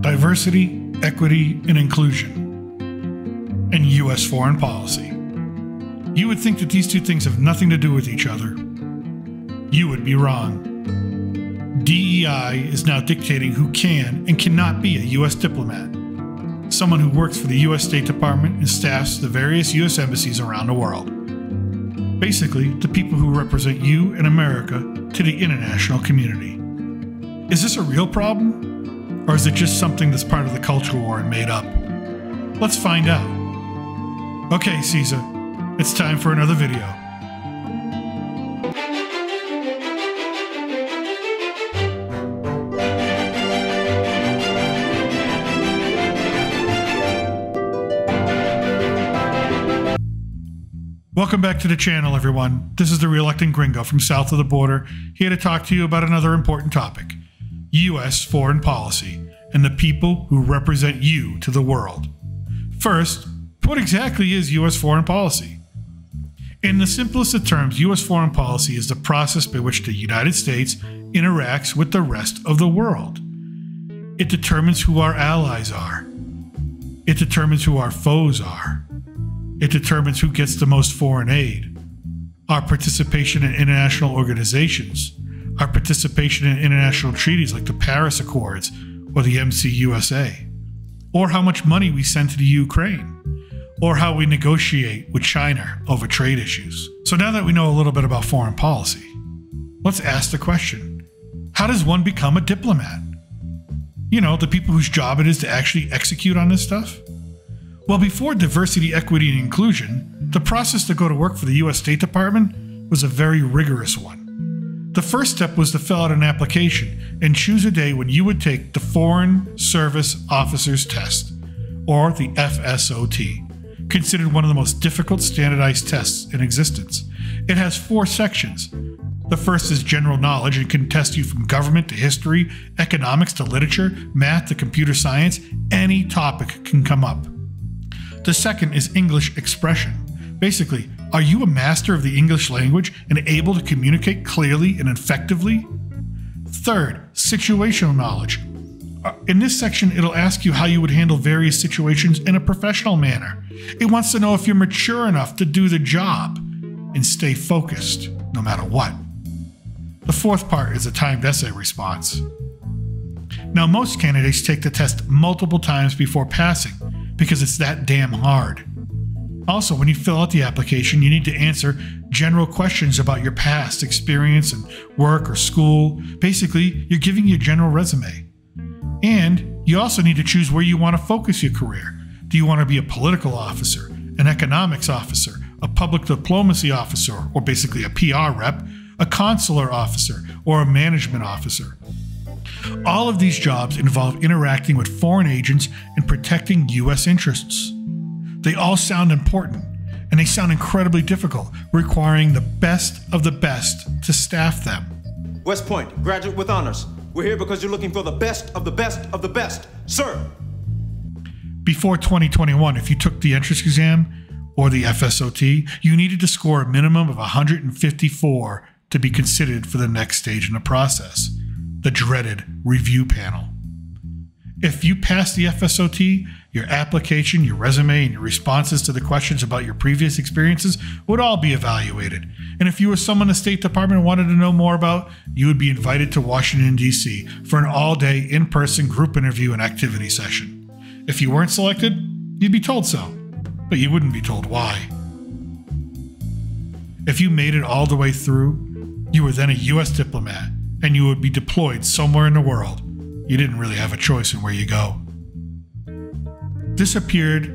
diversity, equity, and inclusion, and U.S. foreign policy. You would think that these two things have nothing to do with each other. You would be wrong. DEI is now dictating who can and cannot be a U.S. diplomat, someone who works for the U.S. State Department and staffs the various U.S. embassies around the world. Basically, the people who represent you and America to the international community. Is this a real problem? Or is it just something that's part of the culture war and made up? Let's find out. Okay, Caesar, it's time for another video. Welcome back to the channel, everyone. This is the Reluctant Gringo from south of the border, here to talk to you about another important topic, U.S. foreign policy and the people who represent you to the world. First, what exactly is U.S. foreign policy? In the simplest of terms, U.S. foreign policy is the process by which the United States interacts with the rest of the world. It determines who our allies are. It determines who our foes are. It determines who gets the most foreign aid, our participation in international organizations, our participation in international treaties like the Paris Accords or the MCUSA, or how much money we send to the Ukraine, or how we negotiate with China over trade issues. So now that we know a little bit about foreign policy, let's ask the question, how does one become a diplomat? You know, the people whose job it is to actually execute on this stuff? Well, before diversity, equity, and inclusion, the process to go to work for the U.S. State Department was a very rigorous one. The first step was to fill out an application and choose a day when you would take the Foreign Service Officers Test, or the FSOT, considered one of the most difficult standardized tests in existence. It has 4 sections. The first is general knowledge and can test you from government to history, economics to literature, math to computer science. Any topic can come up. The second is English expression. Basically, are you a master of the English language and able to communicate clearly and effectively? Third, situational knowledge. In this section, it'll ask you how you would handle various situations in a professional manner. It wants to know if you're mature enough to do the job and stay focused no matter what. The fourth part is a timed essay response. Now, most candidates take the test multiple times before passing, because it's that damn hard. Also, when you fill out the application, you need to answer general questions about your past experience and work or school. Basically, you're giving your general resume. And you also need to choose where you want to focus your career. Do you want to be a political officer, an economics officer, a public diplomacy officer, or basically a PR rep, a consular officer, or a management officer? All of these jobs involve interacting with foreign agents and protecting U.S. interests. They all sound important, and they sound incredibly difficult, requiring the best of the best to staff them. West Point, graduate with honors. We're here because you're looking for the best of the best of the best, sir. Before 2021, if you took the entrance exam or the FSOT, you needed to score a minimum of 154 to be considered for the next stage in the process, the dreaded review panel. If you pass the FSOT, your application, your resume, and your responses to the questions about your previous experiences would all be evaluated. And if you were someone the State Department wanted to know more about, you would be invited to Washington, D.C. for an all-day in-person group interview and activity session. If you weren't selected, you'd be told so, but you wouldn't be told why. If you made it all the way through, you were then a U.S. diplomat, and you would be deployed somewhere in the world. You didn't really have a choice in where you go. This appeared,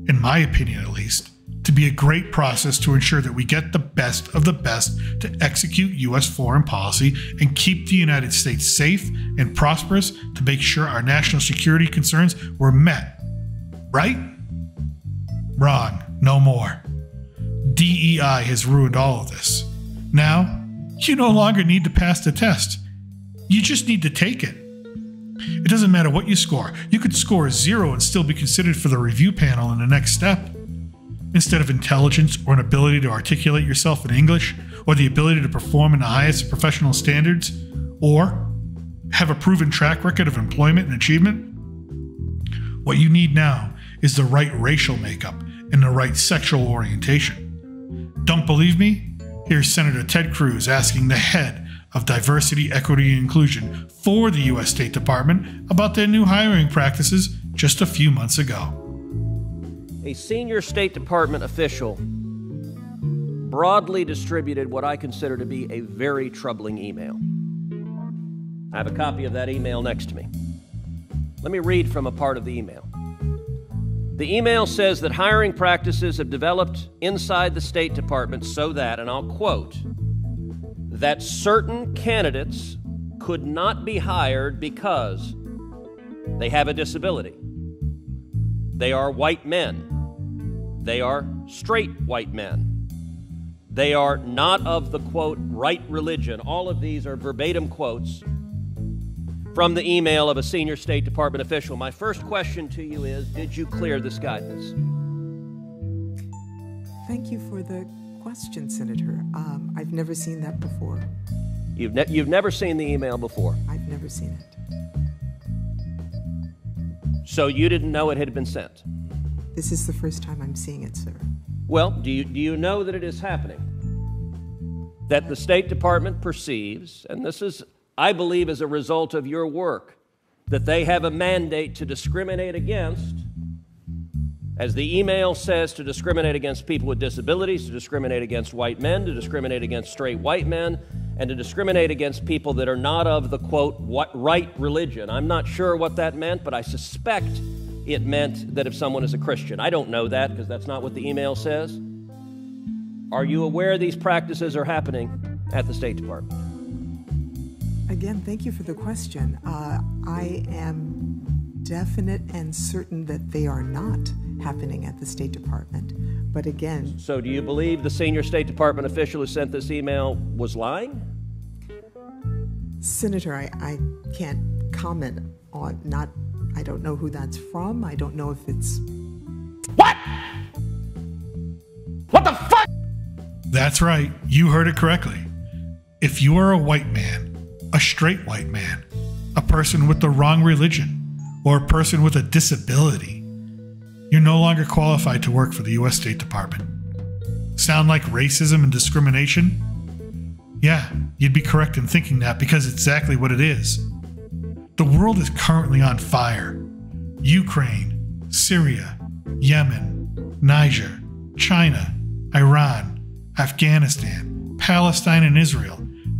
in my opinion at least, to be a great process to ensure that we get the best of the best to execute U.S. foreign policy and keep the United States safe and prosperous, to make sure our national security concerns were met. Right? Wrong. No more. DEI has ruined all of this. Now, you no longer need to pass the test. You just need to take it. It doesn't matter what you score. You could score a 0 and still be considered for the review panel in the next step. Instead of intelligence or an ability to articulate yourself in English, or the ability to perform in the highest professional standards, or have a proven track record of employment and achievement, What you need now is the right racial makeup and the right sexual orientation. Don't believe me? Here's Senator Ted Cruz asking the head of Diversity, Equity, and Inclusion for the U.S. State Department about their new hiring practices just a few months ago. A senior State Department official broadly distributed what I consider to be a very troubling email. I have a copy of that email next to me. Let me read from a part of the email. The email says that hiring practices have developed inside the State Department so that, and I'll quote, that certain candidates could not be hired because they have a disability. They are white men. They are straight white men. They are not of the, quote, right religion. All of these are verbatim quotes from the email of a senior State Department official. My first question to you is, did you clear this guidance? Thank you for the question, Senator. I've never seen that before. You've never seen the email before? I've never seen it. So you didn't know it had been sent? This is the first time I'm seeing it, sir. Well, do you know that it is happening? That the State Department perceives, and this is, I believe, as a result of your work, that they have a mandate to discriminate against, as the email says, to discriminate against people with disabilities, to discriminate against white men, to discriminate against straight white men, and to discriminate against people that are not of the, quote, right religion. I'm not sure what that meant, but I suspect it meant that if someone is a Christian. I don't know that because that's not what the email says. Are you aware these practices are happening at the State Department? Again, thank you for the question. I am definite and certain that they are not happening at the State Department. But again... So do you believe the senior State Department official who sent this email was lying? Senator, I can't comment on I don't know who that's from. I don't know if it's... What? What the fuck? That's right. You heard it correctly. If you are a white man, a straight white man, a person with the wrong religion, or a person with a disability, you're no longer qualified to work for the U.S. State Department. Sound like racism and discrimination? Yeah, you'd be correct in thinking that because it's exactly what it is. The world is currently on fire. Ukraine, Syria, Yemen, Niger, China, Iran, Afghanistan, Palestine and Israel,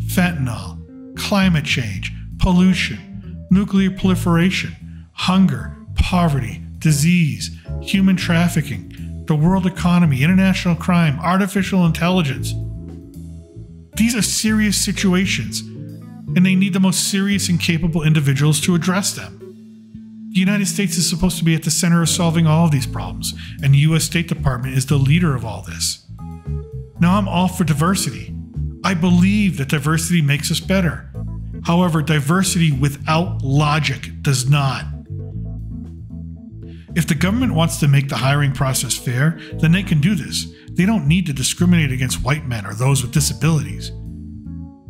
fentanyl, climate change, pollution, nuclear proliferation, hunger, poverty, disease, human trafficking, the world economy, international crime, artificial intelligence. These are serious situations, and they need the most serious and capable individuals to address them. The United States is supposed to be at the center of solving all of these problems, and the U.S. State Department is the leader of all this. Now, I'm all for diversity. I believe that diversity makes us better. However, diversity without logic does not. If the government wants to make the hiring process fair, then they can do this. They don't need to discriminate against white men or those with disabilities.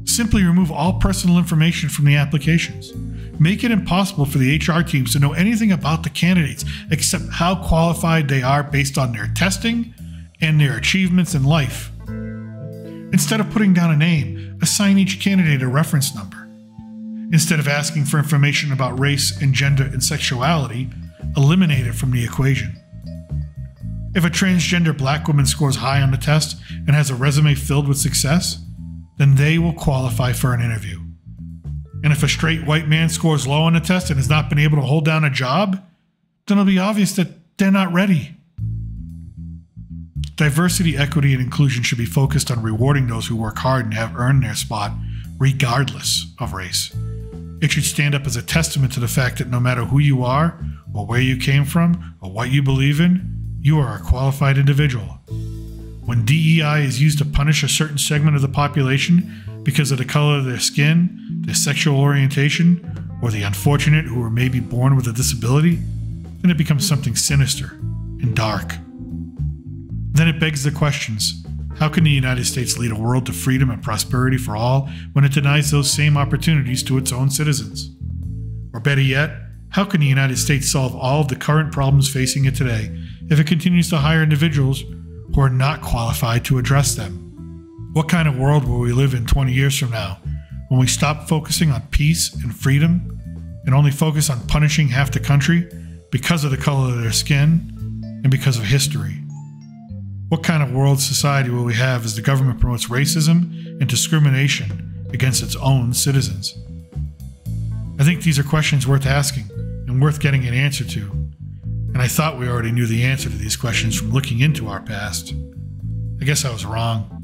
Simply remove all personal information from the applications. Make it impossible for the HR teams to know anything about the candidates except how qualified they are based on their testing and their achievements in life. Instead of putting down a name, assign each candidate a reference number. Instead of asking for information about race and gender and sexuality, eliminate it from the equation. If a transgender black woman scores high on the test and has a resume filled with success, then they will qualify for an interview. And if a straight white man scores low on the test and has not been able to hold down a job, then it'll be obvious that they're not ready. Diversity, equity, and inclusion should be focused on rewarding those who work hard and have earned their spot, regardless of race. It should stand up as a testament to the fact that no matter who you are, or where you came from, or what you believe in, you are a qualified individual. When DEI is used to punish a certain segment of the population because of the color of their skin, their sexual orientation, or the unfortunate who are maybe born with a disability, then it becomes something sinister and dark. Then it begs the questions: how can the United States lead a world to freedom and prosperity for all when it denies those same opportunities to its own citizens? Or better yet, How can the United States solve all of the current problems facing it today if it continues to hire individuals who are not qualified to address them? What kind of world will we live in 20 years from now when we stop focusing on peace and freedom and only focus on punishing half the country because of the color of their skin and because of history? What kind of world society will we have as the government promotes racism and discrimination against its own citizens? I think these are questions worth asking and worth getting an answer to, and I thought we already knew the answer to these questions from looking into our past. I guess I was wrong.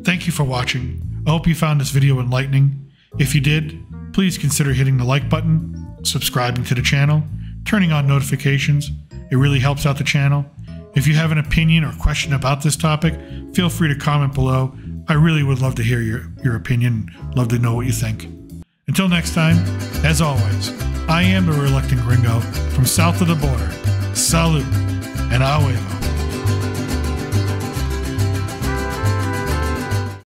Thank you for watching. I hope you found this video enlightening. If you did, please consider hitting the like button, subscribing to the channel, turning on notifications. It really helps out the channel. If you have an opinion or question about this topic, feel free to comment below. I really would love to hear your opinion, love to know what you think. Until next time, as always, I am the Reluctant Gringo from south of the border. Salud and Huevo.